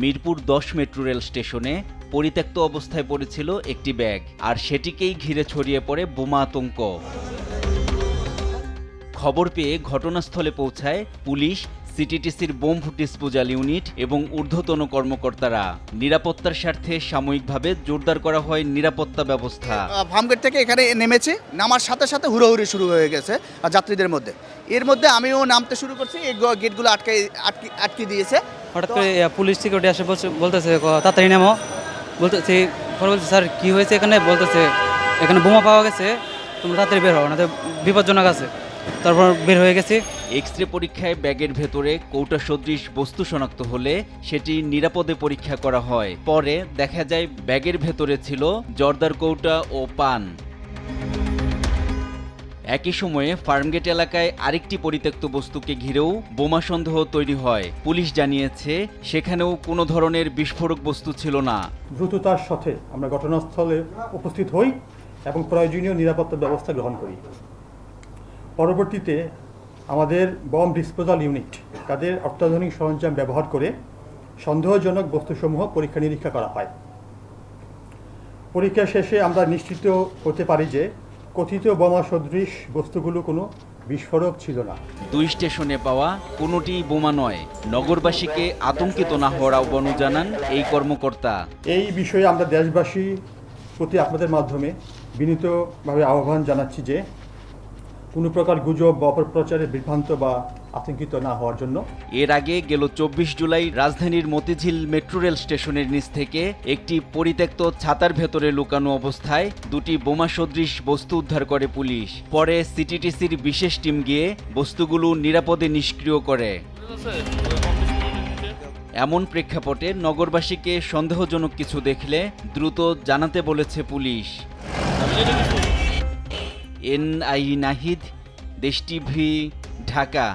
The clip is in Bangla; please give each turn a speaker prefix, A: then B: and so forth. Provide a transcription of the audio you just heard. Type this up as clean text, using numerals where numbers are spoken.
A: মিরপুর 10 মেট্রো রেল স্টেশনে পরিত্যক্ত অবস্থায় পড়েছিল একটি ব্যাগ, আর সেটিকেই ঘিরে ছড়িয়ে পড়ে বোমা আতঙ্ক। খবর পেয়ে ঘটনাস্থলে পৌঁছায় পুলিশ, সিটিটিসির বোম ডিসপোজাল ইউনিট এবং ঊর্ধ্বতন কর্মকর্তারা। নিরাপত্তার স্বার্থে সাময়িকভাবে জোরদার করা হয় নিরাপত্তা ব্যবস্থা।
B: ফার্মগেট থেকে এখানে নেমেছি, নামার সাথে সাথে হুড়োহুড়ি শুরু হয়ে গেছে যাত্রীদের মধ্যে। এর মধ্যে আমিও নামতে শুরু করছি, এই গেটগুলো আটকে দিয়েছে।
C: হঠাৎ করে পুলিশ সিকিউরিটি আসে বলতেছে তাড়াতাড়ি নামো। বলতেছে স্যার কী হয়েছে এখানে? বলতেছে এখানে বোমা পাওয়া গেছে, তোমরা তাড়াতাড়ি বের হও, না বিপজ্জনক আছে। তারপর বের হয়ে গেছি।
A: এক্স রে পরীক্ষায় ব্যাগের ভেতরে কৌটা সদৃশ বস্তু শনাক্ত হলে সেটি নিরাপদে পরীক্ষা করা হয়। পরে দেখা যায় ব্যাগের ভেতরে ছিল জর্দার কৌটা ও পান। একই সময়ে ফার্মগেট এলাকায় আরেকটি পরিত্যক্ত বস্তুকে ঘিরেও বোমা সন্দেহ তৈরি হয়। পুলিশ জানিয়েছে সেখানেও কোনো ধরনের বিস্ফোরক বস্তু ছিল না।
D: দ্রুততার সাথে আমরা ঘটনাস্থলে উপস্থিত হই এবং প্রয়োজনীয় নিরাপত্তা ব্যবস্থা গ্রহণ করি। পরবর্তীতে আমাদের বম ডিসপোজাল ইউনিট তাদের অত্যাধুনিক সরঞ্জাম ব্যবহার করে সন্দেহজনক বস্তুসমূহ পরীক্ষা নিরীক্ষা করা হয়। পরীক্ষা শেষে আমরা নিশ্চিত হতে পারি যে কথিত বোমা সদৃশ বস্তুগুলো কোনো বিস্ফোরক ছিল না।
A: দুই স্টেশনে পাওয়া কোনোটিই বোমা নয়। নগরবাসীকে আতঙ্কিত না হওয়ার আহ্বানও জানান এই কর্মকর্তা।
D: এই বিষয়ে আমরা দেশবাসী প্রতি আপনাদের মাধ্যমে বিনীতভাবে আহ্বান জানাচ্ছি যে কোনো প্রকার গুজব বা অপপ্রচারে বিভ্রান্ত বা আতঙ্কিত না হওয়ার জন্য।
A: এর আগে গেল 24 জুলাই রাজধানীর মতিঝিল মেট্রো রেল স্টেশনের নিচ থেকে একটি পরিত্যক্ত ছাতার ভেতরে লুকানো অবস্থায় দুটি বোমা সদৃশ বস্তু উদ্ধার করে পুলিশ। পরে সিটিটিসির বিশেষ টিম গিয়ে বস্তুগুলো নিরাপদে নিষ্ক্রিয় করে। এমন প্রেক্ষাপটে নগরবাসীকে সন্দেহজনক কিছু দেখলে দ্রুত জানাতে বলেছে পুলিশ। এনআই নাহিদ, দেশ টিভি, ঢাকা।